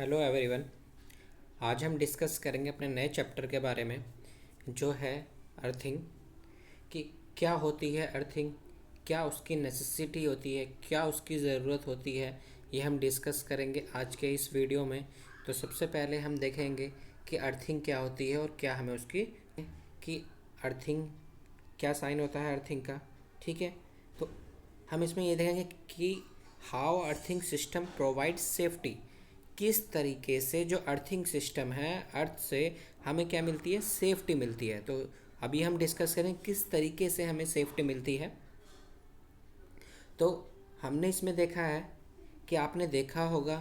Hello everyone. आज हम discuss करेंगे अपने नए चैप्टर के बारे में जो है अर्थिंग। कि क्या होती है अर्थिंग, क्या उसकी नेसेसिटी होती है, क्या उसकी ज़रूरत होती है, ये हम डिस्कस करेंगे आज के इस वीडियो में। तो सबसे पहले हम देखेंगे कि अर्थिंग क्या होती है और क्या हमें उसकी कि अर्थिंग क्या साइन होता है अर्थिंग का। ठीक है, तो हम इसमें ये देखेंगे कि how earthing system provide safety. किस तरीके से जो अर्थिंग सिस्टम है, अर्थ से हमें क्या मिलती है, सेफ्टी मिलती है। तो अभी हम डिस्कस करें किस तरीके से हमें सेफ्टी मिलती है। तो हमने इसमें देखा है कि आपने देखा होगा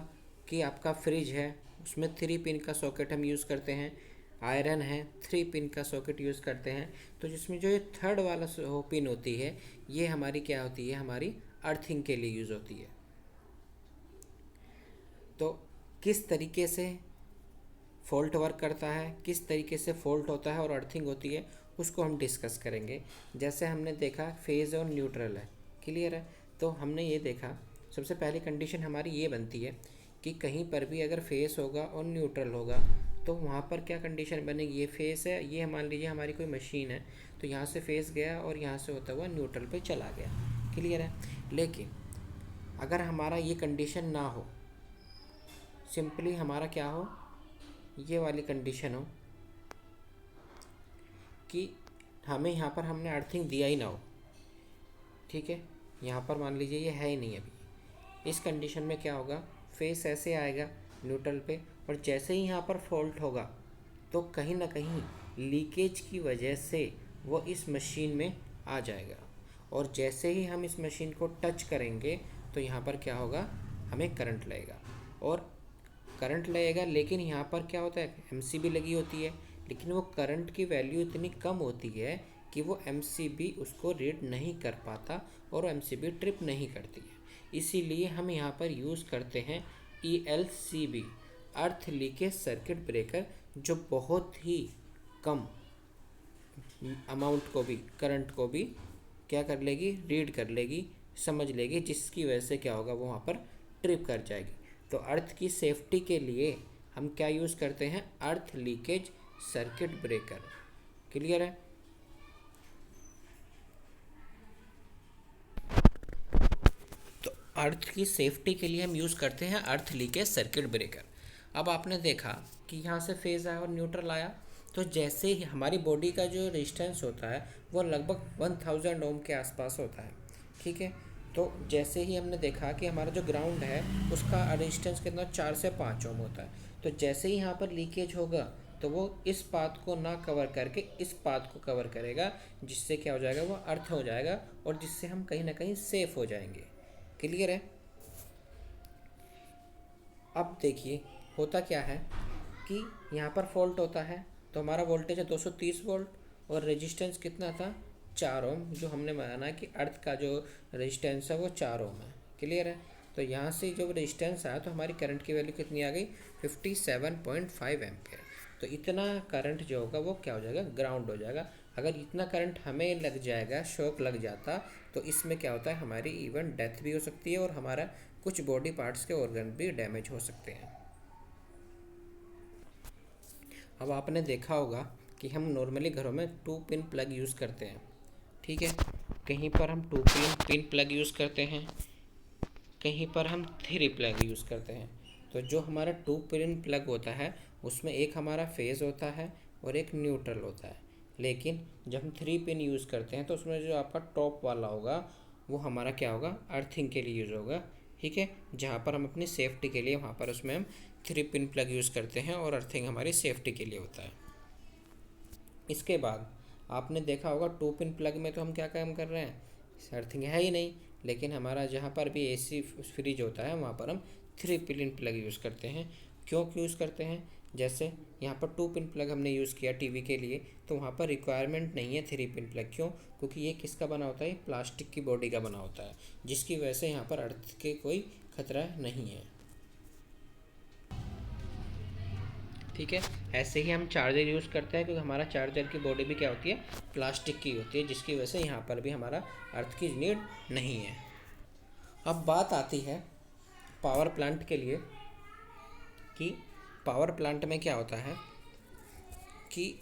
कि आपका फ्रिज है, उसमें 3 पिन का सॉकेट हम यूज़ करते हैं। आयरन है, 3 पिन का सॉकेट यूज़ करते हैं। तो जिसमें जो ये थर्ड वाला पिन होती है, ये हमारी क्या होती है, हमारी अर्थिंग के लिए यूज़ होती है। तो किस तरीके से फॉल्ट वर्क करता है, किस तरीके से फॉल्ट होता है और अर्थिंग होती है, उसको हम डिस्कस करेंगे। जैसे हमने देखा फेज़ और न्यूट्रल है, क्लियर है। तो हमने ये देखा सबसे पहली कंडीशन हमारी ये बनती है कि कहीं पर भी अगर फेस होगा और न्यूट्रल होगा तो वहाँ पर क्या कंडीशन बनेगी। ये फेस है, ये मान लीजिए हमारी कोई मशीन है, तो यहाँ से फेस गया और यहाँ से होता हुआ न्यूट्रल पे चला गया, क्लियर है। लेकिन अगर हमारा ये कंडीशन ना हो, सिंपली हमारा क्या हो, ये वाली कंडीशन हो कि हमें यहाँ पर हमने अर्थिंग दिया ही ना हो, ठीक है। यहाँ पर मान लीजिए ये है ही नहीं अभी। इस कंडीशन में क्या होगा, फेस ऐसे आएगा न्यूट्रल पे, और जैसे ही यहाँ पर फॉल्ट होगा तो कहीं ना कहीं लीकेज की वजह से वो इस मशीन में आ जाएगा। और जैसे ही हम इस मशीन को टच करेंगे तो यहाँ पर क्या होगा, हमें करंट लगेगा। और करंट लगेगा, लेकिन यहाँ पर क्या होता है, एमसीबी लगी होती है, लेकिन वो करंट की वैल्यू इतनी कम होती है कि वो एमसीबी उसको रीड नहीं कर पाता और एमसीबी ट्रिप नहीं करती है। इसीलिए हम यहाँ पर यूज़ करते हैं ईएलसीबी, अर्थ लीकेज सर्किट ब्रेकर, जो बहुत ही कम अमाउंट को भी, करंट को भी क्या कर लेगी, रीड कर लेगी, समझ लेगी, जिसकी वजह से क्या होगा, वो वहाँ पर ट्रिप कर जाएगी। तो अर्थ की सेफ्टी के लिए हम क्या यूज़ करते हैं, अर्थ लीकेज सर्किट ब्रेकर, क्लियर है। तो अर्थ की सेफ्टी के लिए हम यूज़ करते हैं अर्थ लीकेज सर्किट ब्रेकर। अब आपने देखा कि यहाँ से फेज़ आया और न्यूट्रल आया, तो जैसे ही हमारी बॉडी का जो रेजिस्टेंस होता है वो लगभग 1000 ओम के आसपास होता है, ठीक है। तो जैसे ही हमने देखा कि हमारा जो ग्राउंड है उसका रेजिस्टेंस कितना, 4 से 5 ओम होता है। तो जैसे ही यहाँ पर लीकेज होगा तो वो इस पाथ को ना कवर करके इस पाथ को कवर करेगा, जिससे क्या हो जाएगा, वो अर्थ हो जाएगा और जिससे हम कहीं ना कहीं सेफ हो जाएंगे, क्लियर है। अब देखिए होता क्या है कि यहाँ पर फॉल्ट होता है, तो हमारा वोल्टेज है 230 वोल्ट और रेजिस्टेंस कितना था, 4 ओम, जो हमने माना कि अर्थ का जो रेजिस्टेंस है वो 4 ओम है, क्लियर है। तो यहाँ से जो रेजिस्टेंस आया तो हमारी करंट की वैल्यू कितनी आ गई, 57.5 एम्पियर। तो इतना करंट जो होगा वो क्या हो जाएगा, ग्राउंड हो जाएगा। अगर इतना करंट हमें लग जाएगा, शॉक लग जाता, तो इसमें क्या होता है, हमारी इवन डेथ भी हो सकती है और हमारा कुछ बॉडी पार्ट्स के ऑर्गन भी डैमेज हो सकते हैं। अब आपने देखा होगा कि हम नॉर्मली घरों में 2 पिन प्लग यूज़ करते हैं, ठीक है। कहीं पर हम 2 पिन प्लग यूज़ करते हैं, कहीं पर हम 3 प्लग यूज़ करते हैं। तो जो हमारा 2 पिन प्लग होता है उसमें एक हमारा फेज़ होता है और एक न्यूट्रल होता है। लेकिन जब हम 3 पिन यूज़ करते हैं तो उसमें जो आपका टॉप वाला होगा वो हमारा क्या होगा, अर्थिंग के लिए यूज़ होगा, ठीक है। जहाँ पर हम अपनी सेफ्टी के लिए वहाँ पर उसमें हम 3 पिन प्लग यूज़ करते हैं और अर्थिंग हमारी सेफ्टी के लिए होता है। इसके बाद आपने देखा होगा 2 पिन प्लग में तो हम क्या काम कर रहे हैं, अर्थिंग है ही नहीं, लेकिन हमारा जहाँ पर भी एसी फ्रिज होता है वहाँ पर हम 3 पिन प्लग यूज़ करते हैं। क्यों यूज़ करते हैं, जैसे यहाँ पर 2 पिन प्लग हमने यूज़ किया टीवी के लिए, तो वहाँ पर रिक्वायरमेंट नहीं है 3 पिन प्लग। क्यों, क्योंकि ये किसका बना होता है, प्लास्टिक की बॉडी का बना होता है, जिसकी वजह से यहाँ पर अर्थ के कोई खतरा नहीं है, ठीक है। ऐसे ही हम चार्जर यूज़ करते हैं क्योंकि हमारा चार्जर की बॉडी भी क्या होती है, प्लास्टिक की होती है, जिसकी वजह से यहाँ पर भी हमारा अर्थ की नीड नहीं है। अब बात आती है पावर प्लांट के लिए कि पावर प्लांट में क्या होता है कि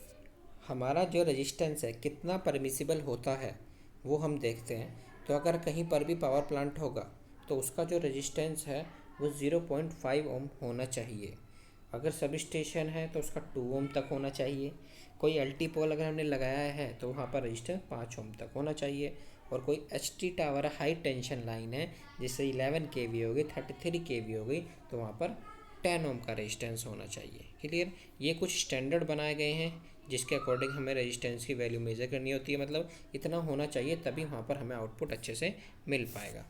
हमारा जो रेजिस्टेंस है कितना परमिसिबल होता है वो हम देखते हैं। तो अगर कहीं पर भी पावर प्लांट होगा तो उसका जो रेजिस्टेंस है वो 0.5 ओम होना चाहिए। अगर सब स्टेशन है तो उसका 2 ओम तक होना चाहिए। कोई एलटी पोल अगर हमने लगाया है तो वहाँ पर रेजिस्टेंस 5 ओम तक होना चाहिए। और कोई HT tower high tension line है जिससे 11 केवी हो गई, 33 केवी हो गई, तो वहाँ पर 10 ओम का रेजिस्टेंस होना चाहिए। क्लियर। ये कुछ स्टैंडर्ड बनाए गए हैं जिसके अकॉर्डिंग हमें रेजिस्टेंस की वैल्यू मेजर करनी होती है। मतलब इतना होना चाहिए तभी वहाँ पर हमें आउटपुट अच्छे से मिल पाएगा।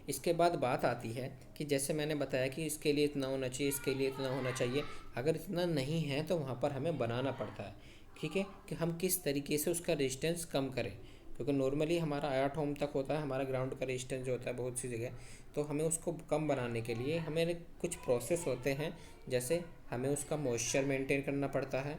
इसके बाद बात आती है कि जैसे मैंने बताया कि इसके लिए इतना होना चाहिए, इसके लिए इतना होना चाहिए। अगर इतना नहीं है तो वहाँ पर हमें बनाना पड़ता है। ठीक है, कि हम किस तरीके से उसका रेजिस्टेंस कम करें, क्योंकि नॉर्मली हमारा 8 ओम तक होता है हमारा ग्राउंड का रेजिस्टेंस जो होता है बहुत सी जगह। तो हमें उसको कम बनाने के लिए हमें कुछ प्रोसेस होते हैं। जैसे हमें उसका मॉइस्चर मेंटेन करना पड़ता है,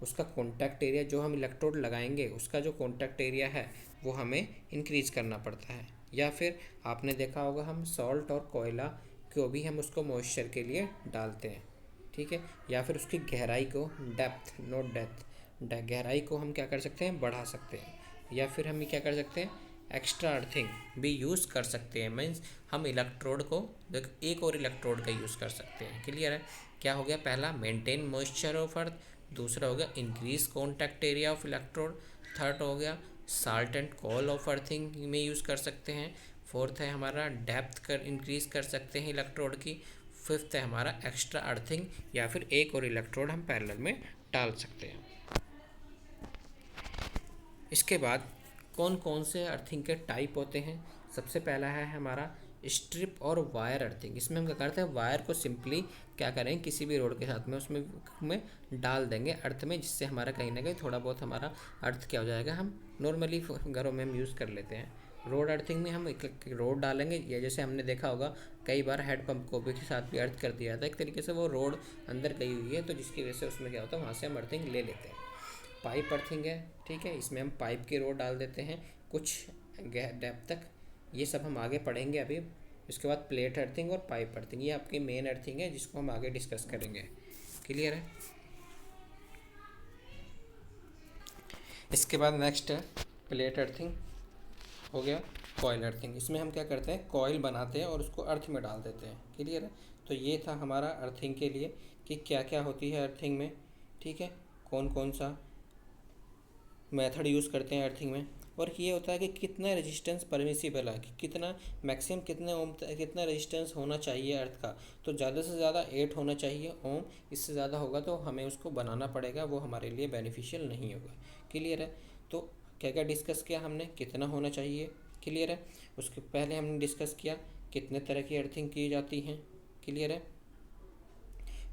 उसका कॉन्टैक्ट एरिया जो हम इलेक्ट्रोड लगाएंगे उसका जो कॉन्टैक्ट एरिया है वो हमें इंक्रीज़ करना पड़ता है। या फिर आपने देखा होगा हम सॉल्ट और कोयला को भी हम उसको मॉइस्चर के लिए डालते हैं। ठीक है, या फिर उसकी गहराई को, डेप्थ नोट डेप्थ, गहराई को हम क्या कर सकते हैं, बढ़ा सकते हैं। या फिर हम क्या कर सकते हैं, एक्स्ट्रा अर्थिंग भी यूज़ कर सकते हैं। मीन्स हम इलेक्ट्रोड को एक और इलेक्ट्रोड का यूज़ कर सकते हैं। क्लियर है। क्या हो गया, पहला मेंटेन मॉइस्चर ऑफ अर्थ, दूसरा हो गया increase contact area of electrode, third हो गया salt and call of earthing में यूज़ कर सकते हैं, फोर्थ है हमारा डेप्थ कर इंक्रीज कर सकते हैं इलेक्ट्रोड की, फिफ्थ है हमारा एक्स्ट्रा अर्थिंग या फिर एक और इलेक्ट्रोड हम पैरेलल में डाल सकते हैं। इसके बाद कौन कौन से अर्थिंग के टाइप होते हैं। सबसे पहला है हमारा स्ट्रिप और वायर अर्थिंग। इसमें हम क्या करते हैं, वायर को सिंपली क्या करें किसी भी रोड के साथ में उसमें में डाल देंगे अर्थ में, जिससे हमारा कहीं ना कहीं थोड़ा बहुत हमारा अर्थ क्या हो जाएगा, हम नॉर्मली घरों में हम यूज़ कर लेते हैं। रोड अर्थिंग में हम एक रोड डालेंगे, या जैसे हमने देखा होगा कई बार हेड पंप को भी के साथ भी अर्थ कर दिया जाता है। एक तरीके से वो रोड अंदर गई हुई है तो जिसकी वजह से उसमें क्या होता है वहाँ से हम अर्थिंग ले लेते हैं। पाइप अर्थिंग है, ठीक है, इसमें हम पाइप की रोड डाल देते हैं कुछ डेप्थ तक। ये सब हम आगे पढ़ेंगे अभी। इसके बाद प्लेट अर्थिंग और पाइप अर्थिंग, ये आपकी मेन अर्थिंग है जिसको हम आगे डिस्कस करेंगे। क्लियर है। इसके बाद नेक्स्ट है प्लेट अर्थिंग, हो गया कॉइल अर्थिंग। इसमें हम क्या करते हैं, कॉइल बनाते हैं और उसको अर्थ में डाल देते हैं। क्लियर है। तो ये था हमारा अर्थिंग के लिए कि क्या क्या होती है अर्थिंग में। ठीक है, कौन कौन सा मेथड यूज़ करते हैं अर्थिंग में। और ये होता है कि कितना रेजिस्टेंस परमिसिबल है, कि कितना मैक्सिमम कितने ओम कितना रेजिस्टेंस होना चाहिए अर्थ का। तो ज़्यादा से ज़्यादा 8 होना चाहिए ओम, इससे ज़्यादा होगा तो हमें उसको बनाना पड़ेगा, वो हमारे लिए बेनिफिशियल नहीं होगा। क्लियर है। तो क्या क्या डिस्कस किया हमने, कितना होना चाहिए। क्लियर है। उसके पहले हमने डिस्कस किया कितने तरह की अर्थिंग की जाती हैं। क्लियर है।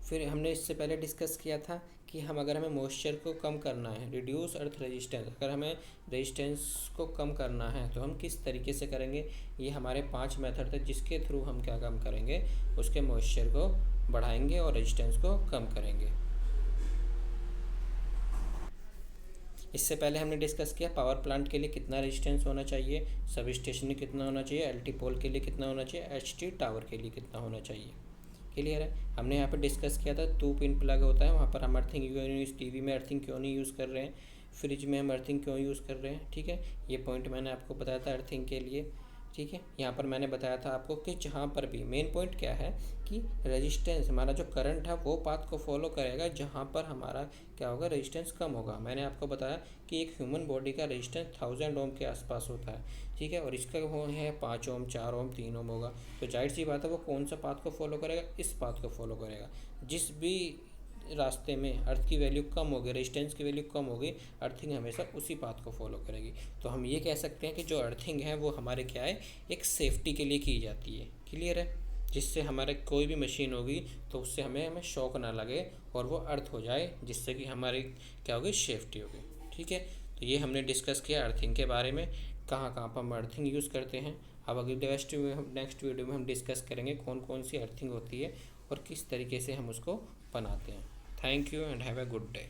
फिर हमने इससे पहले डिस्कस किया था कि हम अगर हमें मॉइस्चर को कम करना है, रिड्यूस अर्थ रेजिस्टेंस, अगर हमें रेजिस्टेंस को कम करना है तो हम किस तरीके से करेंगे। ये हमारे 5 मेथड थे जिसके थ्रू हम क्या कम करेंगे, उसके मॉइस्चर को बढ़ाएंगे और रेजिस्टेंस को कम करेंगे। इससे पहले हमने डिस्कस किया पावर प्लांट के लिए कितना रेजिस्टेंस होना चाहिए, सब स्टेशन में कितना होना चाहिए, एलटी पोल के लिए कितना होना चाहिए, एचटी टावर के लिए कितना होना चाहिए। क्लियर है। हमने यहाँ पर डिस्कस किया था 2 पिन प्लग होता है, वहाँ पर हम अर्थिंग क्यों यूज़, टीवी में अर्थिंग क्यों नहीं यूज़ कर रहे हैं, फ्रिज में हम अर्थिंग क्यों यूज़ कर रहे हैं। ठीक है, ये पॉइंट मैंने आपको बताया था अर्थिंग के लिए। ठीक है, यहाँ पर मैंने बताया था आपको कि जहाँ पर भी मेन पॉइंट क्या है कि रेजिस्टेंस हमारा जो करंट है वो पाथ को फॉलो करेगा जहाँ पर हमारा क्या होगा, रेजिस्टेंस कम होगा। मैंने आपको बताया कि एक ह्यूमन बॉडी का रेजिस्टेंस 1000 ओम के आसपास होता है। ठीक है, और इसका वो है 5 ओम, 4 ओम, 3 ओम होगा। तो जाहिर सी बात है वो कौन सा पाथ को फॉलो करेगा, इस पाथ को फॉलो करेगा। जिस भी रास्ते में अर्थ की वैल्यू कम होगी, रेजिस्टेंस की वैल्यू कम होगी, अर्थिंग हमेशा उसी पाथ को फॉलो करेगी। तो हम ये कह सकते हैं कि जो अर्थिंग है वो हमारे क्या है, एक सेफ्टी के लिए की जाती है। क्लियर है। जिससे हमारे कोई भी मशीन होगी तो उससे हमें शॉक ना लगे और वो अर्थ हो जाए, जिससे कि हमारी क्या होगी, सेफ्टी होगी। ठीक है, तो ये हमने डिस्कस किया अर्थिंग के बारे में, कहाँ कहाँ पर हम अर्थिंग यूज़ करते हैं। अब अगले नेक्स्ट वीडियो में हम डिस्कस करेंगे कौन कौन सी अर्थिंग होती है और किस तरीके से हम उसको बनाते हैं। Thank you and have a good day.